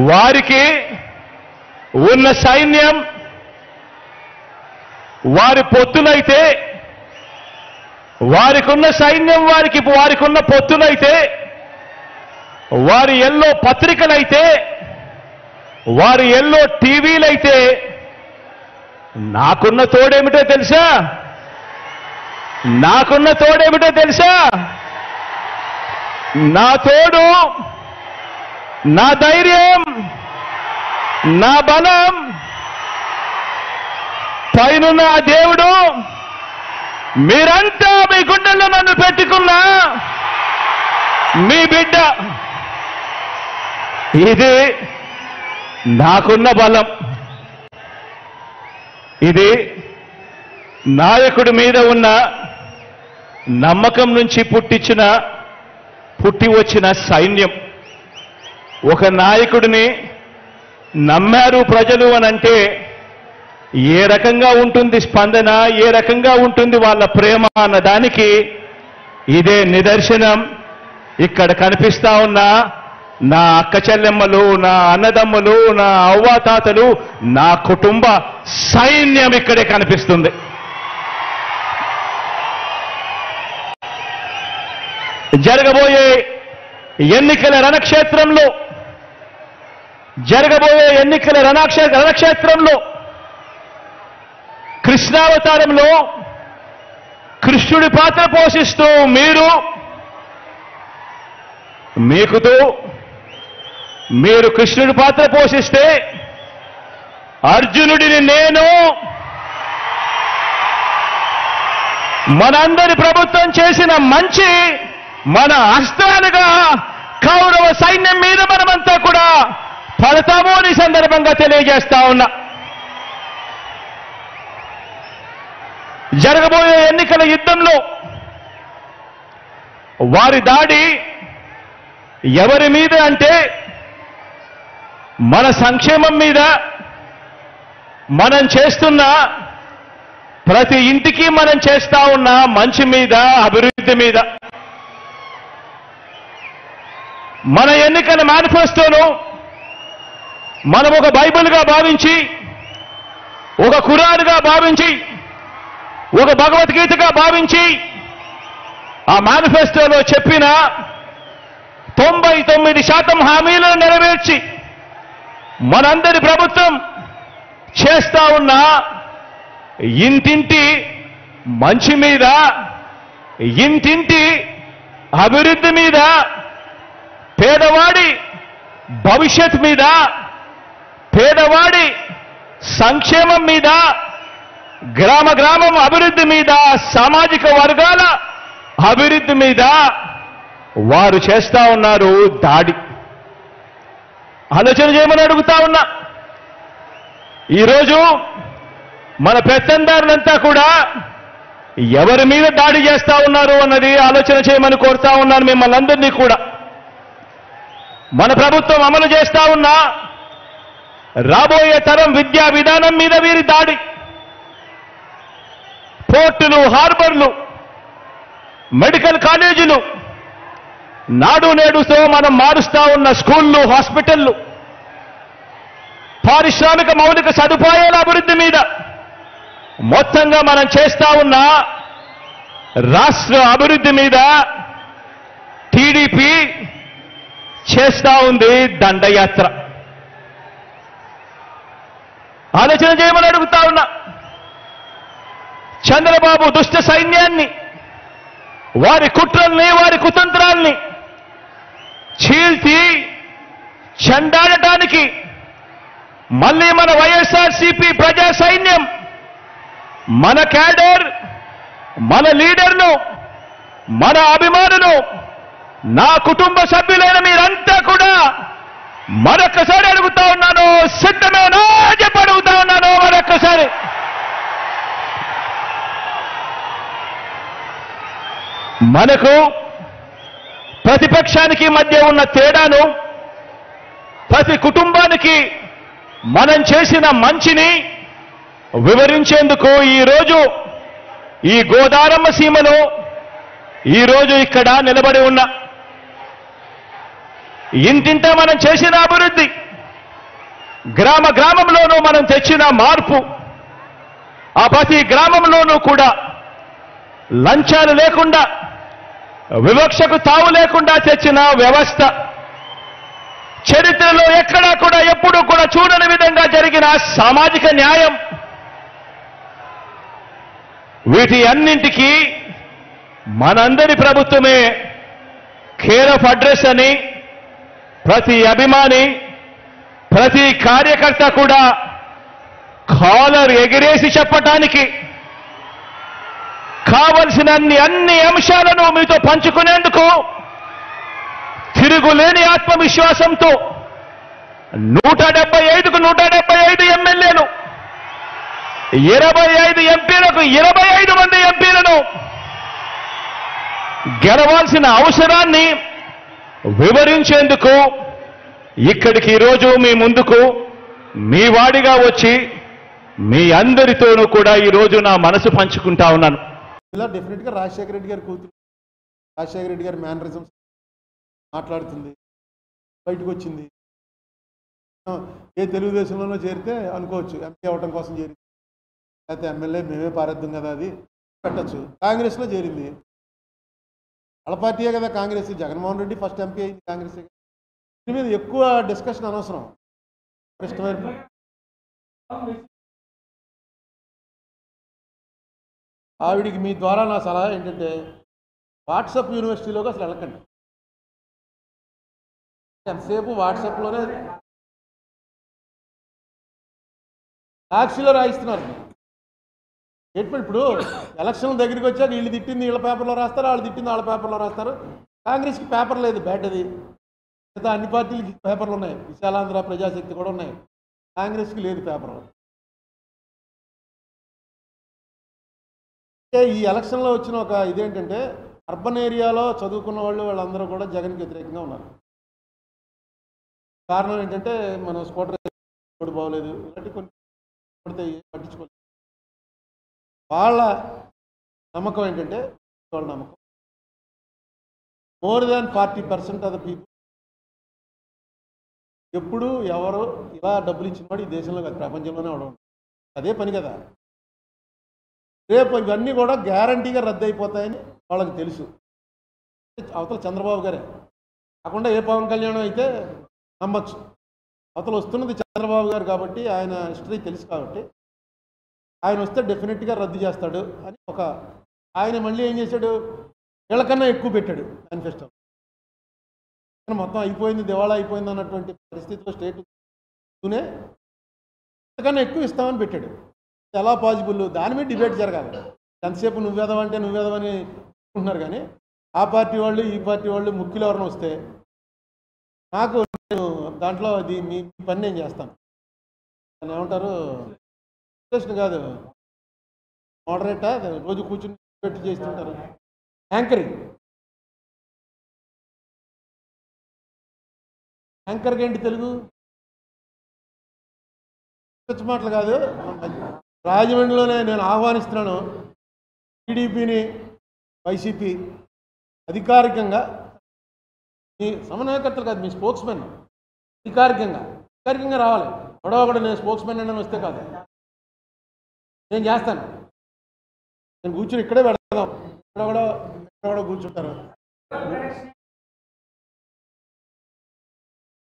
వారికి ఉన్న సైన్యం వారి పొత్తులైతే, వారికున్న సైన్యం వారికున్న పొత్తులైతే, వారి ఎల్లో పత్రికలైతే, వారి ఎల్లో టీవీలైతే, నాకున్న తోడేమిటో తెలుసా? నాకున్న తోడేమిటో తెలుసా? నా తోడు, నా ధైర్యం, నా బలం పైనున్న ఆ దేవుడు. మీరంతా మీ గుండెల్లో నన్ను పెట్టుకున్నా మీ బిడ్డ. ఇది నాకున్న బలం. ఇది నాయకుడి మీద ఉన్న నమ్మకం నుంచి పుట్టి వచ్చిన సైన్యం. ఒక నాయకుడిని నమ్మారు ప్రజలు అనంటే ఏ రకంగా ఉంటుంది స్పందన, ఏ రకంగా ఉంటుంది వాళ్ళ ప్రేమ అన్న దానికి ఇదే నిదర్శనం. ఇక్కడ కనిపిస్తా ఉన్న నా అక్క చెల్లెమ్మలు, నా అన్నదమ్ములు, నా అవ్వాతాతలు, నా కుటుంబ సైన్యం ఇక్కడే కనిపిస్తుంది. జరగబోయే ఎన్నికల రణక్షేత్రంలో కృష్ణావతారంలో కృష్ణుడి పాత్ర పోషిస్తూ మీరు కృష్ణుడి పాత్ర పోషిస్తే, అర్జునుడిని నేను, మనందరి ప్రభుత్వం చేసిన మంచి మన అస్త్రాలుగా కౌరవ సైన్యం మీద మనమంతా కూడా పడతాము అని సందర్భంగా తెలియజేస్తా ఉన్నా. జరగబోయే ఎన్నికల యుద్ధంలో వారి దాడి ఎవరి మీద అంటే, మన సంక్షేమం మీద, మనం చేస్తున్న ప్రతి ఇంటికి మనం చేస్తా ఉన్న మంచి మీద, అభివృద్ధి మీద. మన ఎన్నికల మేనిఫెస్టోను మనం ఒక బైబిల్గా భావించి, ఒక ఖురాన్గా భావించి, ఒక భగవద్గీతగా భావించి, ఆ మేనిఫెస్టోలో చెప్పిన 99% హామీలను నెరవేర్చి మనందరి ప్రభుత్వం చేస్తా ఉన్న ఇంటింటి మంచి మీద, ఇంటింటి అభివృద్ధి మీద, పేదవాడి భవిష్యత్ మీద, పేదవాడి సంక్షేమం మీద, గ్రామం అభివృద్ధి మీద, సామాజిక వర్గాల అభివృద్ధి మీద వారు చేస్తా ఉన్నారు దాడి. ఆలోచన చేయమని అడుగుతా ఉన్నా. ఈరోజు మన పెత్తందారులంతా కూడా ఎవరి మీద దాడి చేస్తా ఉన్నారు అన్నది ఆలోచన చేయమని కోరుతా ఉన్నాను మిమ్మల్ని అందరినీ కూడా. మన ప్రభుత్వం అమలు చేస్తా ఉన్న రాబోయే తరం విద్యా విధానం మీద వీరి దాడి. పోర్టులు, హార్బర్లు, మెడికల్ కాలేజీలు, నాడు నేడుతో మనం మారుస్తా ఉన్న స్కూళ్ళు, హాస్పిటళ్లు, పారిశ్రామిక మౌలిక సదుపాయాల అభివృద్ధి మీద, మొత్తంగా మనం చేస్తా ఉన్న రాష్ట్ర అభివృద్ధి మీద టీడీపీ చేస్తా ఉంది దండయాత్ర. ఆలోచన చేయమని అడుగుతా ఉన్నా. చంద్రబాబు దుష్ట సైన్యాన్ని, వారి కుట్రల్ని, వారి కుతంత్రాల్ని చీల్చి చెండాడటానికి మళ్ళీ మన వైఎస్ఆర్సీపీ ప్రజా సైన్యం, మన క్యాడర్, మన లీడర్ను, మన అభిమానులు, నా కుటుంబ సభ్యులైన మీరంతా కూడా మరొక్కసారి అడుగుతా ఉన్నాను, సిద్ధమేనా చెప్పి అడుగుతా ఉన్నాను మరొక్కసారి. మనకు ప్రతిపక్షానికి మధ్య ఉన్న తేడాను, ప్రతి కుటుంబానికి మనం చేసిన మంచిని వివరించేందుకు ఈరోజు ఈ గోదారమ్మ సీమలో ఈరోజు ఇక్కడ నిలబడి ఉన్న ఇంటింటా మనం చేసిన అభివృద్ధి, గ్రామ గ్రామంలోనూ మనం తెచ్చిన మార్పు, ఆ ప్రతి గ్రామంలోనూ కూడా లంచాలు లేకుండా, వివక్షకు తావు లేకుండా తెచ్చిన వ్యవస్థ, చరిత్రలో ఎక్కడా కూడా ఎప్పుడూ కూడా చూడని విధంగా జరిగిన సామాజిక న్యాయం, వీటి అన్నింటికీ మనందరి ప్రభుత్వమే కేర్ ఆఫ్ అడ్రస్ అని ప్రతి అభిమాని, ప్రతి కార్యకర్త కూడా కాలర్ ఎగిరేసి చెప్పటానికి కావలసిన అన్ని అంశాలను మీతో పంచుకునేందుకు తిరుగులేని ఆత్మవిశ్వాసంతో 175కు 175 ఎమ్మెల్యేలు, 25 ఎంపీలకు 25 మంది ఎంపీలను గెలవాల్సిన అవసరాన్ని వివరించేందుకు ఇక్కడికి ఈరోజు మీ ముందుకు మీ వాడిగా వచ్చి మీ అందరితోనూ కూడా ఈరోజు నా మనసు పంచుకుంటా ఉన్నాను. ఇలా డెఫినెట్గా రాజశేఖర రెడ్డి గారి కూతురు, రాజశేఖర రెడ్డి గారి మేనరిజం మాట్లాడుతుంది, బయటకు వచ్చింది. ఏ తెలుగుదేశంలోనో చేరితే అనుకోవచ్చు ఎంపీ అవ్వటం కోసం చేరింది, లేకపోతే ఎమ్మెల్యే మేమే పారేద్దాం కదా, అది పెట్టచ్చు. కాంగ్రెస్లో చేరింది, వాళ్ళ పార్టీయే కదా కాంగ్రెస్. జగన్మోహన్ రెడ్డి ఫస్ట్ ఎంపీ అయింది కాంగ్రెస్. దీని మీద ఎక్కువ డిస్కషన్ అనవసరం. ఇష్టమైన ఆవిడికి మీ ద్వారా నా సలహా ఏంటంటే వాట్సాప్ యూనివర్సిటీలోకి అసలు వెళ్ళకండి. ఎంతసేపు వాట్సాప్లోనే సాక్షిలో రాయిస్తున్నారు. ఇప్పుడు ఎలక్షన్ దగ్గరికి వచ్చాక వీళ్ళు తిట్టింది వీళ్ళ పేపర్లో రాస్తారు, వాళ్ళు తిట్టింది వాళ్ళ పేపర్లో రాస్తారు. కాంగ్రెస్కి పేపర్ లేదు, బ్యాడ్ అది. మిగతా అన్ని పార్టీలకి పేపర్లు ఉన్నాయి, విశాలాంధ్ర ప్రజాశక్తి కూడా ఉన్నాయి, కాంగ్రెస్కి లేదు పేపర్. ఈ ఎలక్షన్లో వచ్చిన ఒక ఇదేంటంటే అర్బన్ ఏరియాలో చదువుకున్న వాళ్ళందరూ కూడా జగన్కి వ్యతిరేకంగా ఉన్నారు. కారణం ఏంటంటే మనం స్కూటర్ రోడ్డు బాగోలేదు, ఇలాంటి కొన్ని పడితే పట్టించుకోలేదు. వాళ్ళ నమ్మకం ఏంటంటే, వాళ్ళ నమ్మకం more than 40% of the people ఎప్పుడు ఎవరు ఇలా డబ్బులు ఇచ్చినవాడు ఈ దేశంలో కాదు, ప్రపంచంలోనే అవడం. అదే పని కదా. రేపు ఇవన్నీ కూడా గ్యారంటీగా రద్దు అయిపోతాయని వాళ్ళకి తెలుసు. అవతల చంద్రబాబు గారే కాకుండా ఏ పవన్ కళ్యాణ్ అయితే నమ్మచ్చు. అవతల వస్తున్నది చంద్రబాబు గారు కాబట్టి, ఆయన హిస్టరీ తెలుసు కాబట్టి ఆయన వస్తే డెఫినెట్గా రద్దు చేస్తాడు అని ఒక ఆయన మళ్ళీ ఏం చేశాడు, వీళ్ళకన్నా ఎక్కువ పెట్టాడు మేనిఫెస్టో. మొత్తం అయిపోయింది, దివాళా అయిపోయింది అన్నటువంటి పరిస్థితిలో స్టేట్నే అంతకన్నా ఎక్కువ ఇస్తామని పెట్టాడు. ఎలా పాసిబుల్? దాని మీద డిబేట్ జరగాలి. ఎంతసేపు నువ్వేదవంటే నువ్వేదవని అనుకుంటున్నారు. కానీ ఆ పార్టీ వాళ్ళు ఈ పార్టీ వాళ్ళు ముఖ్యులు ఎవరైనా వస్తే నాకు నేను దాంట్లో అది మీ పని నేను చేస్తాను. దాన్ని ఏమంటారు, ప్రశ్న కాదు, మోడరేటా, రోజు కూర్చుని పెట్టి చేస్తుంటారు, యాంకరింగ్. యాంకర్కి ఏంటి తెలుగు? పిచ్చి మాటలు కాదు. రాజమండ్రిలోనే నేను ఆహ్వానిస్తున్నాను టీడీపీని, వైసీపీ అధికారికంగా, మీ సమన్వయకర్తలు కాదు, మీ స్పోక్స్మెన్ అధికారికంగా రావాలి. ఒకడో నేను స్పోక్స్మెన్ అని వస్తే కాదు, నేను చేస్తాను. నేను కూర్చుని ఇక్కడే పెడతాం, ఇక్కడ కూర్చుంటారు.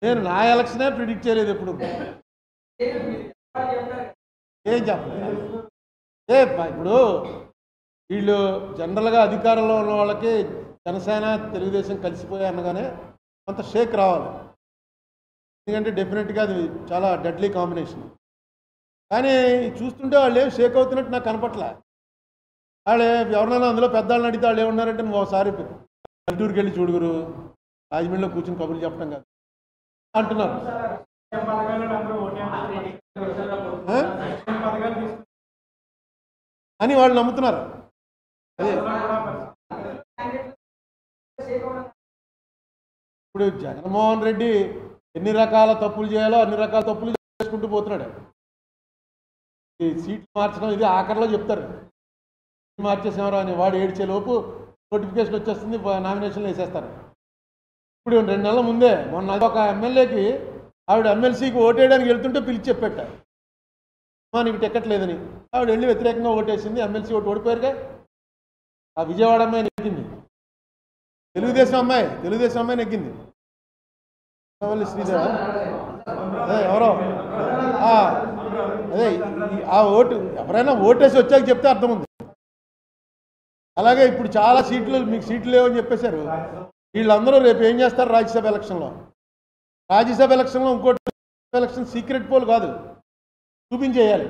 నేను నా ఎలక్షనే ప్రిడిక్ట్ చేయలేదు ఎప్పుడు, ఏం చెప్పలేదు. ఇప్పుడు వీళ్ళు జనరల్గా అధికారంలో ఉన్న వాళ్ళకి జనసేన తెలుగుదేశం కలిసిపోయాయి అనగానే కొంత షేక్ రావాలి. ఎందుకంటే డెఫినెట్గా అది చాలా డెడ్లీ కాంబినేషన్. కానీ చూస్తుంటే వాళ్ళు ఏం షేక్ అవుతున్నట్టు నాకు కనపట్లే. వాళ్ళు ఎవరినైనా అందులో పెద్దవాళ్ళని అడిగితే వాళ్ళు ఏమన్నారంటే, నువ్వు ఒకసారి పల్లెటూరుకి వెళ్ళి చూడుగురు, రాజమండ్రిలో కూర్చుని కబుర్లు చెప్పడం కాదు అంటున్నారు. అని వాళ్ళు నమ్ముతున్నారు. అదే ఇప్పుడు జగన్మోహన్ రెడ్డి ఎన్ని రకాల తప్పులు చేయాలో అన్ని రకాల తప్పులు చేసుకుంటూ పోతున్నాడు. ఈ సీట్లు మార్చడం ఇది ఆఖరిలో చెప్తారు, మార్చేసేవారు అని. వాడు ఏడ్చేలోపు నోటిఫికేషన్ వచ్చేస్తుంది, నామినేషన్లు వేసేస్తారు. ఇప్పుడు 2 నెలల ముందే మొన్న ఒక ఎమ్మెల్యేకి ఆవిడ ఎమ్మెల్సీకి ఓటేయడానికి వెళ్తుంటే పిలిచి చెప్పేట నీకు టికెట్ లేదని. ఆవిడ వెళ్ళి వ్యతిరేకంగా ఓటేసింది. ఎమ్మెల్సీ ఓడిపోయారుగా. ఆ విజయవాడ అమ్మాయి నెగ్గింది. తెలుగుదేశం అమ్మాయి నెగ్గింది. శ్రీదేవ అదే ఎవరో అదే ఆ ఓటు ఎవరైనా ఓటేసి వచ్చాక చెప్తే అర్థం ఉంది. అలాగే ఇప్పుడు చాలా సీట్లు మీకు సీట్లు లేవని చెప్పేశారు. వీళ్ళందరూ రేపు ఏం చేస్తారు? రాజ్యసభ ఎలక్షన్లో ఇంకోటి ఎలక్షన్ సీక్రెట్ పోల్ కాదు, చూపించేయాలి.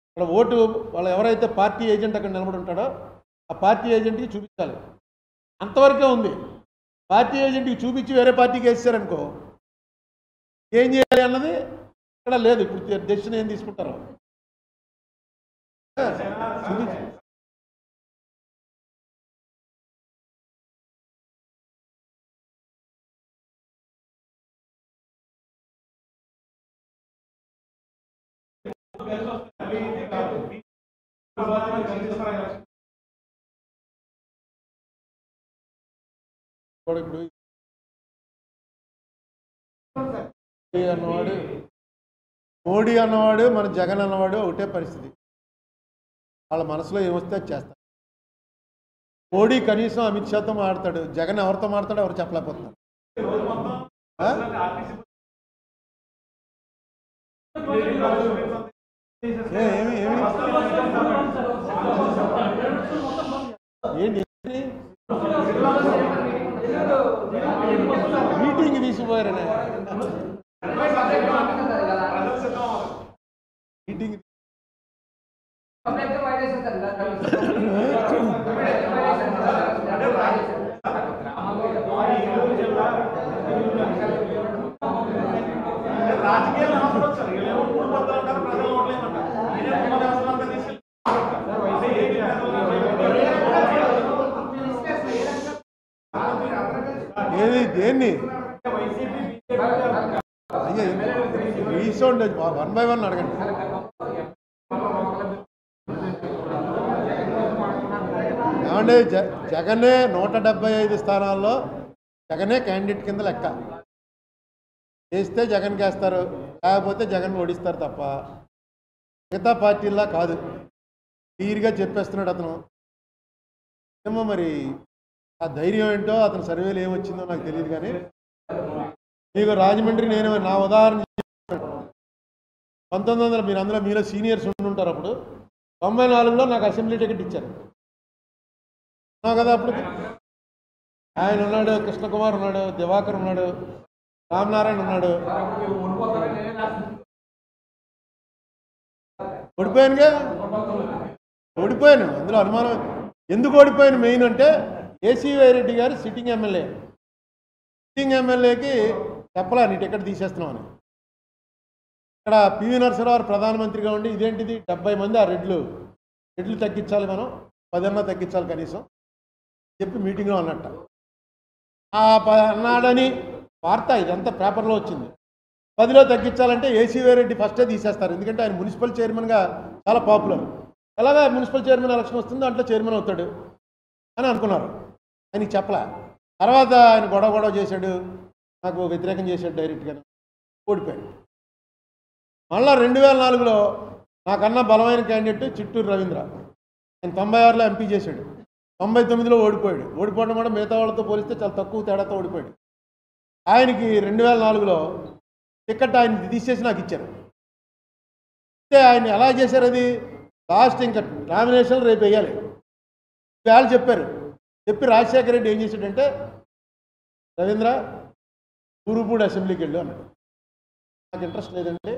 ఇక్కడ ఓటు వాళ్ళు ఎవరైతే పార్టీ ఏజెంట్ అక్కడ నిలబడి ఉంటాడో ఆ పార్టీ ఏజెంట్కి చూపించాలి. అంతవరకే ఉంది. పార్టీ ఏజెంట్కి చూపించి వేరే పార్టీకి వేసారనుకో ఏం చేయాలి అన్నది ఇక్కడ లేదు. ఇప్పుడు డెసిషన్ ఏం తీసుకుంటారో చూపించి ఇప్పుడు మోడీ అన్నవాడు మన జగన్ అన్నవాడు ఒకటే పరిస్థితి. వాళ్ళ మనసులో ఏమొస్తే అది చేస్తారు. మోడీ కనీసం అమిత్ షాతో మాట్లాడతాడు, జగన్ ఎవరితో మాట్లాడో ఎవరు చెప్పలేకపోతున్నారు. ఏంటి మీటింగ్ తీసిపోయారనే మీటింగ్ ఏది దేన్ని అయ్యా రీసౌండ్ 1 by 1 అడగండి. ఏమంటే జగనే 175 స్థానాల్లో జగనే క్యాండిడేట్ కింద లెక్క. చేస్తే జగన్కి వేస్తారు, లేకపోతే జగన్ ఓడిస్తారు తప్ప మిగతా పార్టీలా కాదు. క్లియర్గా చెప్పేస్తున్నాడు అతను. ఏమో మరి ఆ ధైర్యం ఏంటో అతని సర్వేలు ఏమొచ్చిందో నాకు తెలియదు. కానీ మీకు రాజమండ్రి నేను నా ఉదాహరణ 1900 మీరు అందులో మీలో సీనియర్స్ ఉండుంటారు. అప్పుడు 94లో నాకు అసెంబ్లీ టికెట్ ఇచ్చారు కదా. అప్పుడు ఆయన ఉన్నాడు, కృష్ణకుమార్ ఉన్నాడు, దివాకర్ ఉన్నాడు, రామనారాయణ ఉన్నాడు. ఓడిపోయాను. అందులో అనుమానం. ఎందుకు ఓడిపోయాను మెయిన్ అంటే కేసీవై రెడ్డి గారు సిట్టింగ్ ఎమ్మెల్యేకి చెప్పలే నీ టికెట్ తీసేస్తున్నామని. ఇక్కడ పివి నరసింహారావు ప్రధానమంత్రిగా ఉండి ఇదేంటిది 70 మంది ఆ రెడ్లు తగ్గించాలి, మనం 10 అన్నా తగ్గించాలి కనీసం చెప్పి మీటింగ్లో అన్నట్ట. అన్నాడని వార్త ఇదంతా పేపర్లో వచ్చింది. 10లో తగ్గించాలంటే ఏసీవై రెడ్డి ఫస్టే తీసేస్తారు. ఎందుకంటే ఆయన మున్సిపల్ చైర్మన్గా చాలా పాపులర్. ఎలాగా మున్సిపల్ చైర్మన్ ఎలక్షన్ వస్తుందో దాంట్లో చైర్మన్ అవుతాడు అని అనుకున్నారు. ఆయనకి చెప్పలే. తర్వాత ఆయన గొడవ చేశాడు, నాకు వ్యతిరేకం చేశాడు డైరెక్ట్గా, ఓడిపోయాడు. మళ్ళా 2004లో నాకన్నా బలమైన క్యాండిడేట్ చిట్టూరు రవీంద్ర. ఆయన 96లో ఎంపీ చేశాడు, 99లో ఓడిపోయాడు. ఓడిపోవడం కూడా మిగతా వాళ్ళతో పోలిస్తే చాలా తక్కువ తేడాతో ఓడిపోయాడు. ఆయనకి 2004లో టికెట్ ఆయన తీసేసి నాకు ఇచ్చారు. అంటే ఆయన ఎలా చేశారు? అది లాస్ట్ ఇంకా నామినేషన్లు రేపు వేయాలి. వాళ్ళు చెప్పి రాజశేఖర రెడ్డి ఏం చేశాడంటే, రవీంద్ర గురుపూడి అసెంబ్లీకి వెళ్ళు అన్నాడు. నాకు ఇంట్రెస్ట్ లేదంటే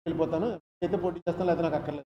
వెళ్ళిపోతాను, అయితే పోటీ చేస్తాను, లేకపోతే నాకు అక్కర్లేదు.